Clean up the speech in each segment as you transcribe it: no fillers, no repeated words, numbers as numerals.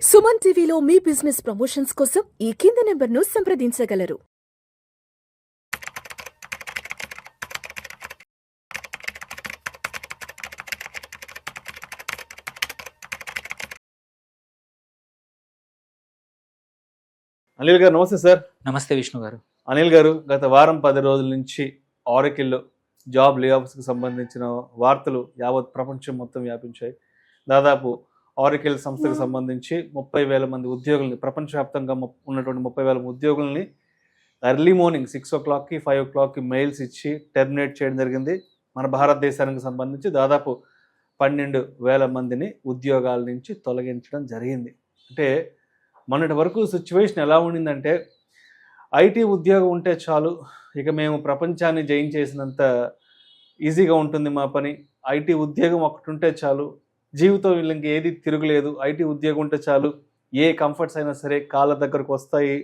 సుమన్ టీవీలో మీ business promotions కోసం ఈ కింది నెంబర్ను సంప్రదించగలరు. అనిల్ గారు నమస్తే సార్. నమస్తే విష్ణు గారు. అనిల్ గారు, గత వారం 10 రోజుల నుంచి ఆరకిల్లో జాబ్ లేఆఫ్స్కి సంబంధించిన వార్తలు యావత్ ప్రపంచం మొత్తం వ్యాపించాయి. దాదాపు ఆరకిల్ సంస్థకు సంబంధించి 30,000 మంది ఉద్యోగుల్ని, ప్రపంచవ్యాప్తంగా ఉన్నటువంటి 30,000 ఉద్యోగుల్ని ఎర్లీ మార్నింగ్ 6 o'clockకి 5 o'clockకి మెయిల్స్ ఇచ్చి టెర్మినేట్ చేయడం జరిగింది. మన భారతదేశానికి సంబంధించి దాదాపు 12,000 మందిని ఉద్యోగాల నుంచి తొలగించడం జరిగింది. అంటే మొన్నటి వరకు సిచ్యువేషన్ ఎలా ఉండిందంటే, ఐటీ ఉద్యోగం ఉంటే చాలు, ఇక మేము ప్రపంచాన్ని జయించేసినంత ఈజీగా ఉంటుంది మా పని, ఐటీ ఉద్యోగం ఒకటి ఉంటే చాలు, జీవితం వీళ్ళకి ఏది తిరుగులేదు, ఐటీ ఉద్యోగం ఉంటే చాలు, ఏ కంఫర్ట్స్ అయినా సరే కాళ్ళ దగ్గరకు వస్తాయి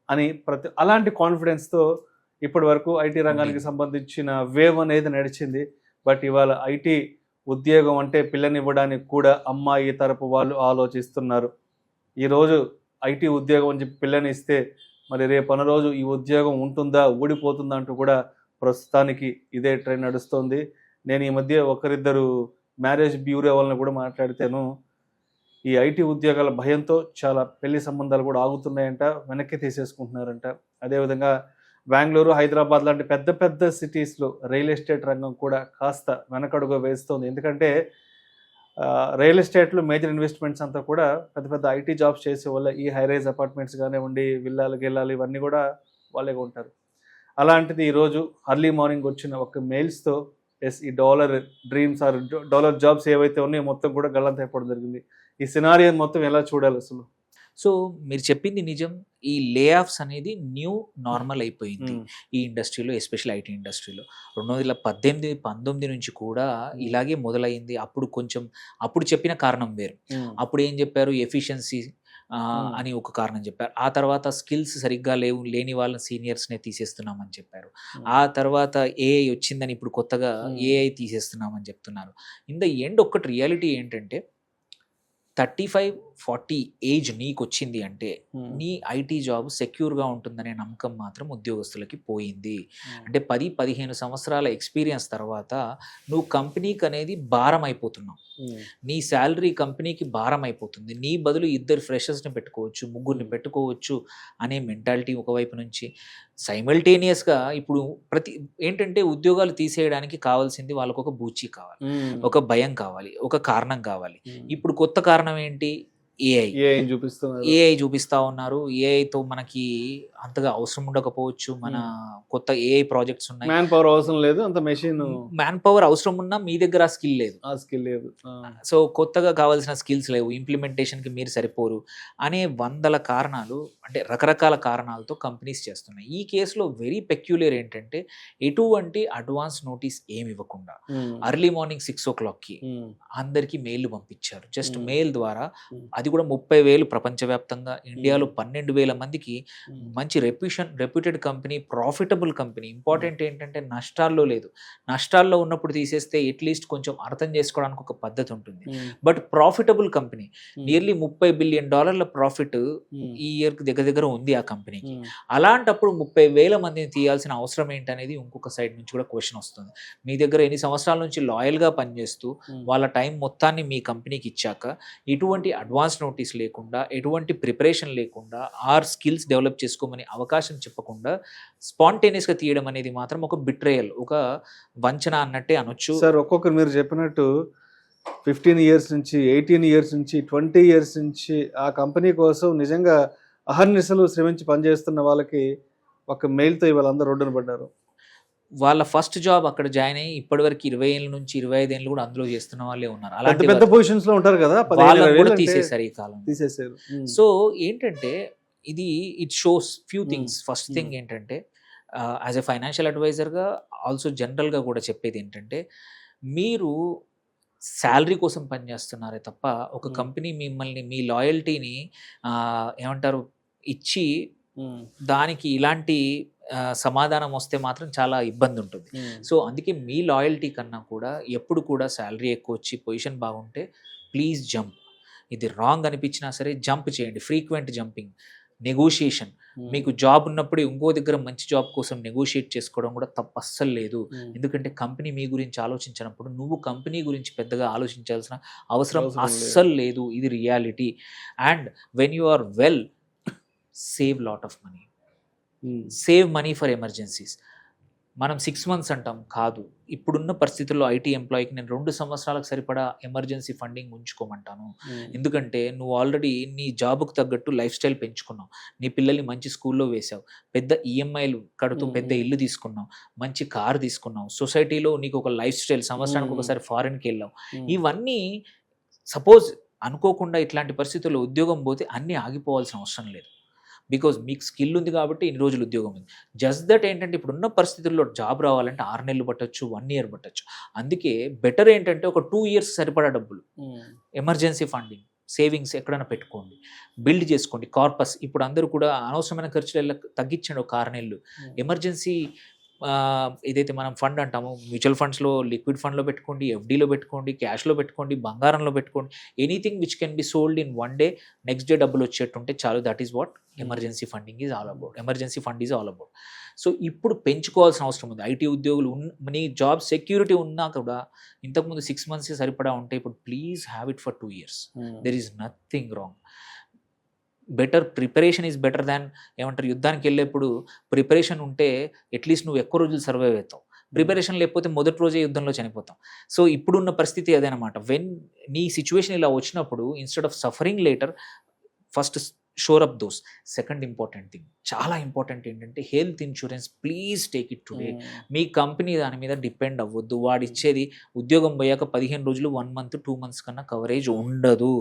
అని అలాంటి కాన్ఫిడెన్స్తో ఇప్పటి వరకు ఐటీ రంగానికి సంబంధించిన వేవ్ అనేది నడిచింది. బట్ ఇవాళ ఐటీ ఉద్యోగం అంటే పిల్లనివ్వడానికి కూడా అమ్మాయి తరపు వాళ్ళు ఆలోచిస్తున్నారు. ఈరోజు ఐటీ ఉద్యోగం అని చెప్పి పిల్లని ఇస్తే మరి రేపన్న రోజు ఈ ఉద్యోగం ఉంటుందా ఊడిపోతుందా అంటూ కూడా ప్రస్తుతానికి ఇదే ట్రెండ్ నడుస్తుంది. నేను ఈ మధ్య ఒకరిద్దరు మ్యారేజ్ బ్యూరో వాళ్ళని కూడా మాట్లాడితేను ఈ ఐటీ ఉద్యోగాల భయంతో చాలా పెళ్లి సంబంధాలు కూడా ఆగుతున్నాయంట, వెనక్కి తీసేసుకుంటున్నారంట. అదేవిధంగా బెంగళూరు, హైదరాబాద్ లాంటి పెద్ద పెద్ద సిటీస్లో రియల్ ఎస్టేట్ రంగం కూడా కాస్త వెనకడుగు వేస్తుంది. ఎందుకంటే రియల్ ఎస్టేట్లో మేజర్ ఇన్వెస్ట్మెంట్స్ అంతా కూడా పెద్ద పెద్ద ఐటీ జాబ్స్ చేసే వల్ల ఈ హైరైజ్ అపార్ట్మెంట్స్ కానివ్వండి, విల్లాలు గిల్లాలు ఇవన్నీ కూడా వాళ్ళే ఉంటారు. అలాంటిది ఈరోజు అర్లీ మార్నింగ్ వచ్చిన ఒక మెయిల్స్తో ఈ dollar dreams or dollar jobs ఏవైతే ఉన్నాయో మొత్తం కూడా గల్లంత అయిపోవడం జరిగింది. ఈ సినారియో మొత్తం ఎలా చూడాలి అసలు? సో మీరు చెప్పింది నిజం. ఈ లే ఆఫ్స్ అనేది న్యూ నార్మల్ అయిపోయింది ఈ ఇండస్ట్రీలో, ఎస్పెషల్ ఐటీ ఇండస్ట్రీలో. 2018-19 నుంచి కూడా ఇలాగే మొదలైంది. అప్పుడు చెప్పిన కారణం వేరు. అప్పుడు ఏం చెప్పారు, ఎఫిషియన్సీ అని ఒక కారణం చెప్పారు. ఆ తర్వాత స్కిల్స్ సరిగ్గా లేని వాళ్ళని సీనియర్స్నే తీసేస్తున్నామని చెప్పారు. ఆ తర్వాత ఏఐ వచ్చిందని ఇప్పుడు కొత్తగా ఏఐ తీసేస్తున్నామని చెప్తున్నారు. ఇన్ ద ఎండ్ ఒక్కటి రియాలిటీ ఏంటంటే, 35-40 ఏజ్ నీకు వచ్చింది అంటే నీ ఐటీ జాబ్ సెక్యూర్గా ఉంటుందనే నమ్మకం మాత్రం ఉద్యోగస్తులకి పోయింది. అంటే 10-15 సంవత్సరాల ఎక్స్పీరియన్స్ తర్వాత నువ్వు కంపెనీకి అనేది భారం అయిపోతున్నావు. నీ శాలరీ కంపెనీకి భారం అయిపోతుంది. నీ బదులు 2 ఫ్రెషర్స్ని పెట్టుకోవచ్చు, 3 పెట్టుకోవచ్చు అనే మెంటాలిటీ ఒకవైపు నుంచి. సైమల్టేనియస్గా ఇప్పుడు ఏంటంటే ఉద్యోగాలు తీసేయడానికి కావాల్సింది వాళ్ళకు ఒక బూచీ కావాలి, ఒక భయం కావాలి, ఒక కారణం కావాలి. ఇప్పుడు కొత్త కారణం ఏంటి? ఏఐ చూపిస్తా ఉన్నారు. ఏఐతో మనకి అంతగా అవసరం ఉండకపోవచ్చు. మన కొత్త ఏఐ ప్రాజెక్ట్స్ ఉన్నాయి. మ్యాన్ పవర్ అవసరం లేదు, అంత మెషిన్ మ్యాన్ పవర్ అవసరం ఉన్నా మీ దగ్గర ఆ స్కిల్ లేదు. సో కొత్తగా కావాల్సిన స్కిల్స్ లేవు, ఇంప్లిమెంటేషన్కి మీరు సరిపోరు అనే 100 కారణాలు, అంటే రకరకాల కారణాలతో కంపెనీస్ చేస్తున్నాయి. ఈ కేసులో వెరీ పెక్యులర్ ఏంటంటే, ఎటువంటి అడ్వాన్స్ నోటీస్ ఏమి ఇవ్వకుండా అర్లీ మార్నింగ్ 6 o'clockకి అందరికీ మెయిల్ పంపించారు. జస్ట్ మెయిల్ ద్వారా. అది కూడా 30,000 ప్రపంచవ్యాప్తంగా. ఇండియాలో 12,000 మందికి. మంచి reputed company, profitable company. Important ఏంటంటే నష్టాల్లో లేదు. నష్టాల్లో ఉన్నప్పుడు తీసేస్తే అట్లీస్ట్ కొంచెం అర్థం చేసుకోవడానికి ఒక పద్ధతి ఉంటుంది. But profitable company, nearly $30 billion profit ఈ ఇయర్కి దగ్గర ఉంది ఆ కంపెనీకి. అలాంటప్పుడు 30,000 మందిని తీయాల్సిన అవసరం ఏంటనేది ఇంకొక సైడ్ నుంచి కూడా క్వశ్చన్ వస్తుంది. మీ దగ్గర ఎన్ని సంవత్సరాల నుంచి లాయల్గా పనిచేస్తూ వాళ్ళ టైం మొత్తాన్ని మీ కంపెనీకి ఇచ్చాక ఎటువంటి అడ్వాన్స్ నోటీస్ లేకుండా, ఎటువంటి ప్రిపరేషన్ లేకుండా, స్కిల్స్ డెవలప్ చేసుకోమని అవకాశం చెప్పకుండా స్పాంటేనియస్గా తీయడం అనేది మాత్రం ఒక బిట్రేయల్, ఒక వంచన అన్నట్టే అనొచ్చు. సార్, ఒక్కొక్కరు మీరు చెప్పినట్టు 15 years నుంచి, 18 years నుంచి, 20 years నుంచి ఆ కంపెనీ కోసం నిజంగా అహర్నిశలు శ్రమించి పనిచేస్తున్న వాళ్ళకి ఒక మెయిల్తో ఇవాళ అందరూ రోడ్డున పడ్డారు. వాళ్ళ ఫస్ట్ జాబ్ అక్కడ జాయిన్ అయ్యి ఇప్పటివరకు 20 ఏళ్ళ నుంచి 25 ఏళ్ళు కూడా అందులో చేస్తున్న వాళ్ళే ఉన్నారు. అలాంటి పెద్ద పొజిషన్స్ లో ఉంటారు కదా, తీసేశారు ఈ కాలం. తీసేశారు. సో ఏంటంటే it shows few things. First thing ఏంటంటే, యాజ్ ఎ ఫైనాన్షియల్ అడ్వైజర్గా ఆల్సో జనరల్గా కూడా చెప్పేది ఏంటంటే, మీరు శాలరీ కోసం పనిచేస్తున్నారే తప్ప ఒక కంపెనీ మిమ్మల్ని, మీ లాయల్టీని ఏమంటారు ఇచ్చి దానికి ఇలాంటి సమాధానం వస్తే మాత్రం చాలా ఇబ్బంది ఉంటుంది. సో అందుకే మీ లాయల్టీ కన్నా కూడా ఎప్పుడు కూడా శాలరీ ఎక్కువ వచ్చి పొజిషన్ బాగుంటే ప్లీజ్ జంప్. ఇది రాంగ్ అనిపించినా సరే జంప్ చేయండి. Frequent jumping, negotiation. మీకు జాబ్ ఉన్నప్పుడు ఇంకో దగ్గర మంచి జాబ్ కోసం నెగోషియేట్ చేసుకోవడం కూడా తప్పు అస్సలు లేదు. ఎందుకంటే కంపెనీ మీ గురించి ఆలోచించినప్పుడు నువ్వు కంపెనీ గురించి పెద్దగా ఆలోచించాల్సిన అవసరం అస్సలు లేదు. ఇది reality. And when you are well, save lot of money. Save money for emergencies. మనం 6 months అంటాం, కాదు. ఇప్పుడున్న పరిస్థితుల్లో ఐటీ ఎంప్లాయీకి నేను 2 సంవత్సరాలకు సరిపడా ఎమర్జెన్సీ ఫండింగ్ ఉంచుకోమంటాను. ఎందుకంటే నువ్వు ఆల్రెడీ నీ జాబ్కు తగ్గట్టు లైఫ్ స్టైల్ పెంచుకున్నావు, నీ పిల్లల్ని మంచి స్కూల్లో వేసావు, పెద్ద ఈఎంఐలు కడుతూ పెద్ద ఇల్లు తీసుకున్నావు, మంచి కారు తీసుకున్నావు, సొసైటీలో నీకు ఒక లైఫ్ స్టైల్, సంవత్సరానికి ఒకసారి ఫారిన్కి వెళ్ళావు. ఇవన్నీ సపోజ్ అనుకోకుండా ఇట్లాంటి పరిస్థితుల్లో ఉద్యోగం పోతే అన్నీ ఆగిపోవాల్సిన అవసరం లేదు. బికాజ్ మీకు స్కిల్ ఉంది కాబట్టి ఇన్ని రోజులు ఉద్యోగం ఉంది. జస్ట్ దట్ ఏంటంటే ఇప్పుడున్న పరిస్థితుల్లో జాబ్ రావాలంటే 6 నెలలు పట్టచ్చు, 1 year పట్టచ్చు. అందుకే బెటర్ ఏంటంటే ఒక 2 years సరిపడా డబ్బులు ఎమర్జెన్సీ ఫండింగ్, సేవింగ్స్ ఎక్కడైనా పెట్టుకోండి, బిల్డ్ చేసుకోండి. కార్పస్ ఇప్పుడు అందరూ కూడా అనవసరమైన ఖర్చులు తగ్గించండి. ఒక 6 నెలలు ఎమర్జెన్సీ ఏదైతే మనం ఫండ్ అంటామో, మ్యూచువల్ ఫండ్స్లో, లిక్విడ్ ఫండ్లో పెట్టుకోండి, ఎఫ్డీలో పెట్టుకోండి, క్యాష్లో పెట్టుకోండి, బంగారంలో పెట్టుకోండి. Anything which can be sold in 1 day, next day డబ్బులు వచ్చేట్టుంటే చాలు. That is what emergency funding is all about. Emergency fund is all about. So ఇప్పుడు పెంచుకోవాల్సిన అవసరం ఉంది. ఐటీ ఉద్యోగులు నీ జాబ్ సెక్యూరిటీ ఉన్నా కూడా ఇంతకుముందు 6 months సరిపడా ఉంటే ఇప్పుడు please have it for 2 years. There is nothing wrong. Better preparation is better than, ఏమంటారు, యుద్ధానికి వెళ్ళేప్పుడు ప్రిపరేషన్ ఉంటే అట్లీస్ట్ నువ్వు ఎక్కువ రోజులు సర్వైవ్ అవుతావు. ప్రిపరేషన్ లేకపోతే మొదటి రోజే యుద్ధంలో చనిపోతాం. సో ఇప్పుడున్న పరిస్థితి అదేనమాట. వెన్ నీ సిచ్యువేషన్ ఇలా వచ్చినప్పుడు instead of suffering later, first shore up those. Second important thing, చాలా ఇంపార్టెంట్ ఏంటంటే health insurance. Please take it today. మీ కంపెనీ దాని మీద డిపెండ్ అవ్వద్దు. వాడిచ్చేది ఉద్యోగం పోయాక 15 రోజులు, 1 month, 2 months కన్నా కవరేజ్ ఉండదు.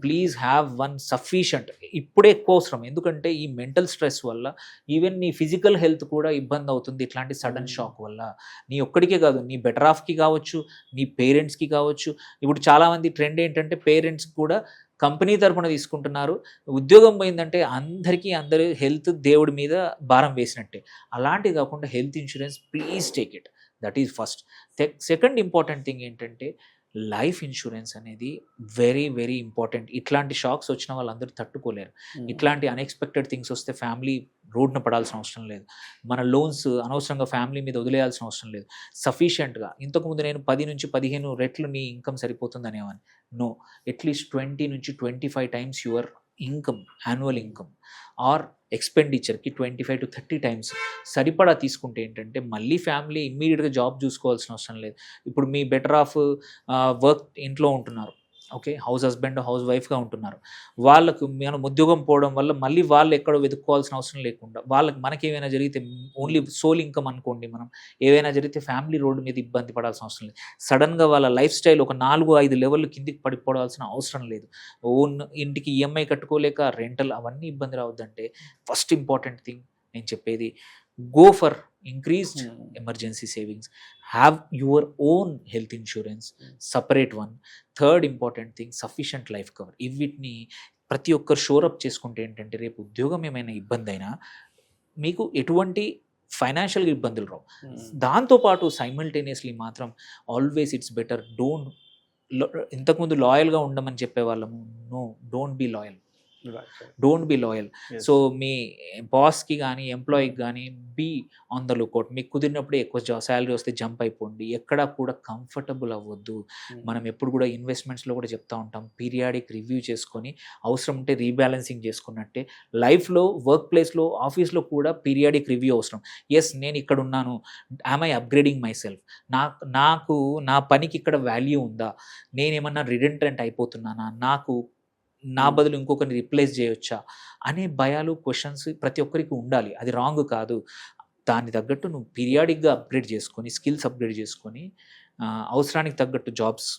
Please have one sufficient. ఇప్పుడే ఎక్కువ అవసరం. ఎందుకంటే ఈ మెంటల్ స్ట్రెస్ వల్ల ఈవెన్ నీ ఫిజికల్ హెల్త్ కూడా ఇబ్బంది అవుతుంది ఇట్లాంటి సడన్ షాక్ వల్ల. నీ ఒక్కడికే కాదు, నీ బెటర్ ఆఫ్కి కావచ్చు, నీ పేరెంట్స్కి కావచ్చు. ఇప్పుడు చాలామంది ట్రెండ్ ఏంటంటే పేరెంట్స్ కూడా కంపెనీ తరపున తీసుకుంటున్నారు. ఉద్యోగం పోయిందంటే అందరూ హెల్త్ దేవుడి మీద భారం వేసినట్టే. అలాంటివి కాకుండా health insurance please take it. That is first. Second important thing ఏంటంటే లైఫ్ ఇన్సూరెన్స్ అనేది వెరీ వెరీ ఇంపార్టెంట్. ఇట్లాంటి షాక్స్ వచ్చిన వాళ్ళందరూ తట్టుకోలేరు. ఇట్లాంటి అన్ఎక్స్పెక్టెడ్ థింగ్స్ వస్తే ఫ్యామిలీ రోడ్న పడాల్సిన అవసరం లేదు. మన లోన్స్ అనవసరంగా ఫ్యామిలీ మీద వదిలేయాల్సిన అవసరం లేదు. సఫిషియెంట్గా, ఇంతకుముందు నేను 10 నుంచి 15 రెట్లు నీ ఇన్కమ్ సరిపోతుంది అనేవాడిని. నో, అట్లీస్ట్ 20 నుంచి 25 times your income, annual income or ఎక్స్పెండిచర్కి 25 to 30 times సరిపడా తీసుకుంటే ఏంటంటే మళ్ళీ ఫ్యామిలీ ఇమ్మీడియట్గా జాబ్ చూసుకోవాల్సిన అవసరం లేదు. ఇప్పుడు మీ బెటర్ ఆఫ్ వర్క్ ఇంట్లో ఉంటున్నారు, ఓకే, హౌస్ హస్బెండ్ హౌస్ వైఫ్గా ఉంటున్నారు. వాళ్ళకు మనం ఉద్యోగం పోవడం వల్ల మళ్ళీ వాళ్ళు ఎక్కడో వెతుక్కోవాల్సిన అవసరం లేకుండా మనకి ఏమైనా జరిగితే ఓన్లీ సోల్ ఇన్కమ్ అనుకోండి, మనం ఏవైనా జరిగితే ఫ్యామిలీ రోడ్డు మీద ఇబ్బంది పడాల్సిన అవసరం లేదు. సడన్గా వాళ్ళ లైఫ్ స్టైల్ ఒక 4-5 లెవెల్ కిందికి పడిపోవాల్సిన అవసరం లేదు. ఓన్ ఇంటికి ఈఎంఐ కట్టుకోలేక రెంటల్ అవన్నీ ఇబ్బంది రావద్దంటే ఫస్ట్ ఇంపార్టెంట్ థింగ్ నేను చెప్పేది, go for increased emergency savings, have your own health insurance, separate one. Third important thing, sufficient life cover. వీటిని ప్రతి ఒక్కరు షోరప్ చేసుకుంటే ఏంటంటే రేపు ఉద్యోగం ఏమైనా ఇబ్బంది అయినా మీకు ఎటువంటి ఫైనాన్షియల్గా ఇబ్బందులు రావు. దాంతోపాటు సైమల్టేనియస్లీ మాత్రం ఆల్వేస్ ఇట్స్ బెటర్, ఇంతకుముందు లాయల్గా ఉండమని చెప్పేవాళ్ళము, no, don't be loyal. So మీ బాస్కి కానీ ఎంప్లాయీకి కానీ బీ ఆన్ ద లుక్అవుట్. మీకు కుదిరినప్పుడు ఎక్కువ శాలరీ వస్తే జంప్ అయిపోండి. ఎక్కడా కూడా కంఫర్టబుల్ అవ్వద్దు. మనం ఎప్పుడు కూడా ఇన్వెస్ట్మెంట్స్లో కూడా చెప్తా ఉంటాం, పీరియాడిక్ రివ్యూ చేసుకొని అవసరం ఉంటే రీబ్యాలెన్సింగ్ చేసుకున్నట్టే లైఫ్లో, వర్క్ ప్లేస్లో, ఆఫీస్లో కూడా పీరియాడిక్ రివ్యూ అవసరం. ఎస్, నేను ఇక్కడ ఉన్నాను, am I upgrading my self, నాకు నా పనికి ఇక్కడ వాల్యూ ఉందా, నేనేమన్నా రిడెండెంట్ అయిపోతున్నానా, నా బదులు ఇంకొకరిని రిప్లేస్ చేయొచ్చా అనే భయాలు, క్వశ్చన్స్ ప్రతి ఒక్కరికి ఉండాలి. అది రాంగ్ కాదు. దాన్ని తగ్గట్టు నువ్వు పీరియాడిక్గా అప్గ్రేడ్ చేసుకొని, స్కిల్స్ అప్గ్రేడ్ చేసుకొని, అవసరానికి తగ్గట్టు జాబ్స్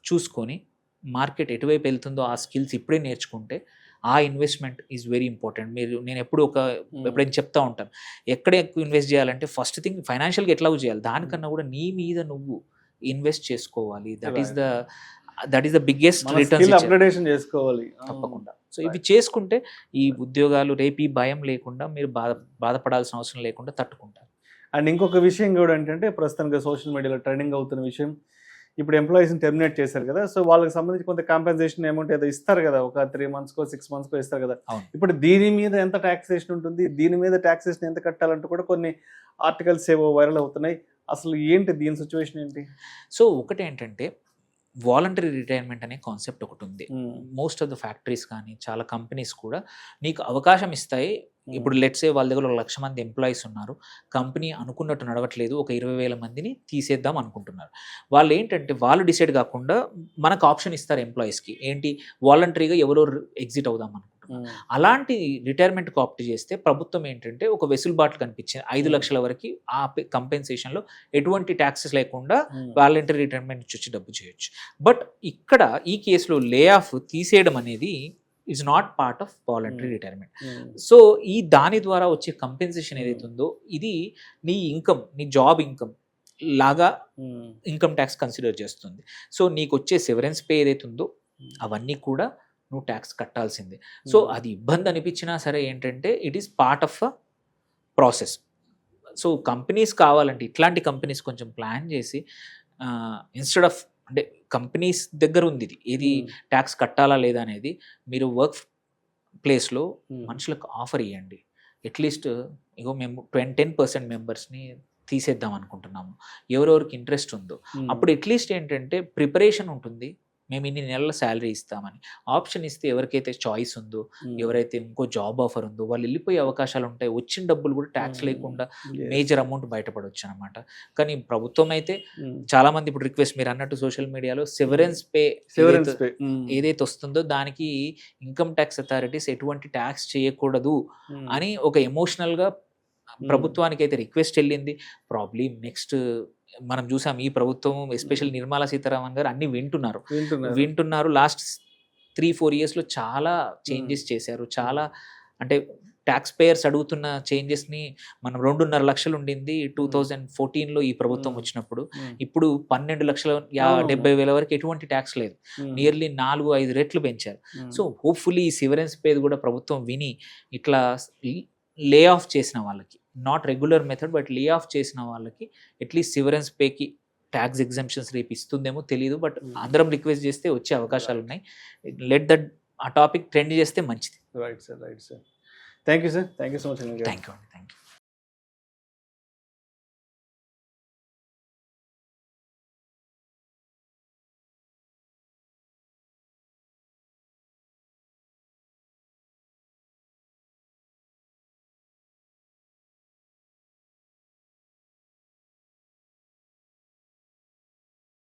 చూసుకొని, మార్కెట్ ఎటువైపు వెళ్తుందో ఆ స్కిల్స్ ఇప్పుడే నేర్చుకుంటే ఆ ఇన్వెస్ట్మెంట్ ఈజ్ వెరీ ఇంపార్టెంట్. నేను ఎప్పుడైనా చెప్తా ఉంటాను, ఎక్కడ ఎక్కువ ఇన్వెస్ట్ చేయాలంటే ఫస్ట్ థింగ్ ఫైనాన్షియల్గా ఎట్లాగో చేయాలి, దానికన్నా కూడా నీ మీద నువ్వు ఇన్వెస్ట్ చేసుకోవాలి. That is the biggest returns upgradation చేసుకోవాలి తప్పకుండా. సో ఇవి చేసుకుంటే ఈ ఉద్యోగాలు రేపు ఈ భయం లేకుండా మీరు బాధపడాల్సిన అవసరం లేకుండా తట్టుకుంటారు. అండ్ ఇంకొక విషయం కూడా ఏంటంటే ప్రస్తుతానికి సోషల్ మీడియాలో ట్రెండింగ్ అవుతున్న విషయం, ఇప్పుడు ఎంప్లాయీస్ని టెర్మినేట్ చేశారు కదా, సో వాళ్ళకి సంబంధించి కొంత కాంపెన్సేషన్ అమౌంట్ ఏదో ఇస్తారు కదా, ఒక 3 monthsకో 6 monthsకో ఇస్తారు కదా. అవును. ఇప్పుడు దీని మీద ఎంత ట్యాక్సేషన్ ఉంటుంది, దీని మీద ట్యాక్సేషన్ ఎంత కట్టాలంటూ కూడా కొన్ని ఆర్టికల్స్ ఏవో వైరల్ అవుతున్నాయి. అసలు ఏంటి దీని సిచ్యువేషన్ ఏంటి? సో ఒకటి ఏంటంటే వాలంటరీ రిటైర్మెంట్ అనే కాన్సెప్ట్ ఒకటి ఉంది. మోస్ట్ ఆఫ్ ద ఫ్యాక్టరీస్ కానీ చాలా కంపెనీస్ కూడా నీకు అవకాశం ఇస్తాయి. ఇప్పుడు లెట్సే వాళ్ళ దగ్గర 1,00,000 మంది ఎంప్లాయీస్ ఉన్నారు, కంపెనీ అనుకున్నట్టు నడవట్లేదు, ఒక 20,000 మందిని తీసేద్దాం అనుకుంటున్నారు. వాళ్ళు ఏంటంటే వాళ్ళు డిసైడ్ కాకుండా మనకు ఆప్షన్ ఇస్తారు ఎంప్లాయీస్కి, ఏంటి వాలంటరీగా ఎవరో ఎగ్జిట్ అవుదాం అనుకుంటున్నారు. అలాంటి రిటైర్మెంట్కి ఆప్ట్ చేస్తే ప్రభుత్వం ఏంటంటే ఒక వెసులుబాట్లు కనిపించింది. 5 లక్షల వరకు ఆ కంపెన్సేషన్లో ఎటువంటి ట్యాక్సెస్ లేకుండా వాలంటరీ రిటైర్మెంట్ నుంచి వచ్చి డబ్బు చేయొచ్చు. బట్ ఇక్కడ ఈ కేసులో లే ఆఫ్ తీసేయడం అనేది is not part of voluntary retirement. So ఈ దాని ద్వారా వచ్చే కంపెన్సేషన్ ఏదైతే ఉందో ఇది నీ ఇన్కమ్, నీ జాబ్ ఇన్కమ్ లాగా ఇన్కమ్ ట్యాక్స్ కన్సిడర్ చేస్తుంది. సో నీకు వచ్చే సెవరెన్స్ పే ఏదైతే ఉందో అవన్నీ కూడా నువ్వు ట్యాక్స్ కట్టాల్సిందే. సో అది ఇబ్బంది అనిపించినా సరే ఏంటంటే it is part of a process. So companies కావాలంటే ఇట్లాంటి కంపెనీస్ కొంచెం ప్లాన్ చేసి ఇన్స్టెడ్ ఆఫ్ అంటే కంపెనీస్ దగ్గర ఉంది ఇది ట్యాక్స్ కట్టాలా లేదా అనేది, మీరు వర్క్ ప్లేస్లో మనుషులకు ఆఫర్ ఇవ్వండి. అట్లీస్ట్ ఇగో మేము 10% మెంబర్స్ని తీసేద్దాం అనుకుంటున్నాము, ఎవరెవరికి ఇంట్రెస్ట్ ఉందో అప్పుడు అట్లీస్ట్ ఏంటంటే ప్రిపరేషన్ ఉంటుంది. మేము ఇన్ని నెలల శాలరీ ఇస్తామని ఆప్షన్ ఇస్తే ఎవరికైతే చాయిస్ ఉందో, ఎవరైతే ఇంకో జాబ్ ఆఫర్ ఉందో వాళ్ళు వెళ్ళిపోయే అవకాశాలు ఉంటాయి. వచ్చిన డబ్బులు కూడా ట్యాక్స్ లేకుండా మేజర్ అమౌంట్ బయటపడవచ్చు అనమాట. కానీ ప్రభుత్వం అయితే చాలా మంది ఇప్పుడు రిక్వెస్ట్ మీరు అన్నట్టు సోషల్ మీడియాలో సెవరెన్స్ పే ఏదైతే వస్తుందో దానికి ఇన్కమ్ ట్యాక్స్ అథారిటీస్ ఎటువంటి ట్యాక్స్ చేయకూడదు అని ఒక ఎమోషనల్గా ప్రభుత్వానికి అయితే రిక్వెస్ట్ వెళ్ళింది. ప్రాబ్లీ నెక్స్ట్ మనం చూసాం ఈ ప్రభుత్వం ఎస్పెషల్ నిర్మలా సీతారామన్ గారు అన్ని వింటున్నారు. లాస్ట్ 3-4 yearsలో చాలా చేంజెస్ చేశారు. చాలా అంటే ట్యాక్స్ పేయర్స్ అడుగుతున్న చేంజెస్ని మనం 2.5 లక్షలు ఉండింది 2014లో ఈ ప్రభుత్వం వచ్చినప్పుడు, ఇప్పుడు 12,70,000 వరకు ఎటువంటి ట్యాక్స్ లేదు. నియర్లీ 4-5 రెట్లు పెంచారు. సో హోప్ఫుల్లీ ఈ సివరెన్స్ పే కూడా ప్రభుత్వం విని ఇట్లా లే ఆఫ్ చేసిన వాళ్ళకి, not regular method but lay off చేసిన వాళ్ళకి అట్లీస్ట్ సివరెన్స్ పేకి ట్యాక్స్ ఎగ్జంప్షన్స్ రేపు ఇస్తుందేమో తెలియదు. బట్ అందరం రిక్వెస్ట్ చేస్తే వచ్చే అవకాశాలు ఉన్నాయి. లెట్ దట్ ఆ టాపిక్ ట్రెండ్ చేస్తే మంచిది. Right sir. Thank you sir. Thank you so much. Thank you.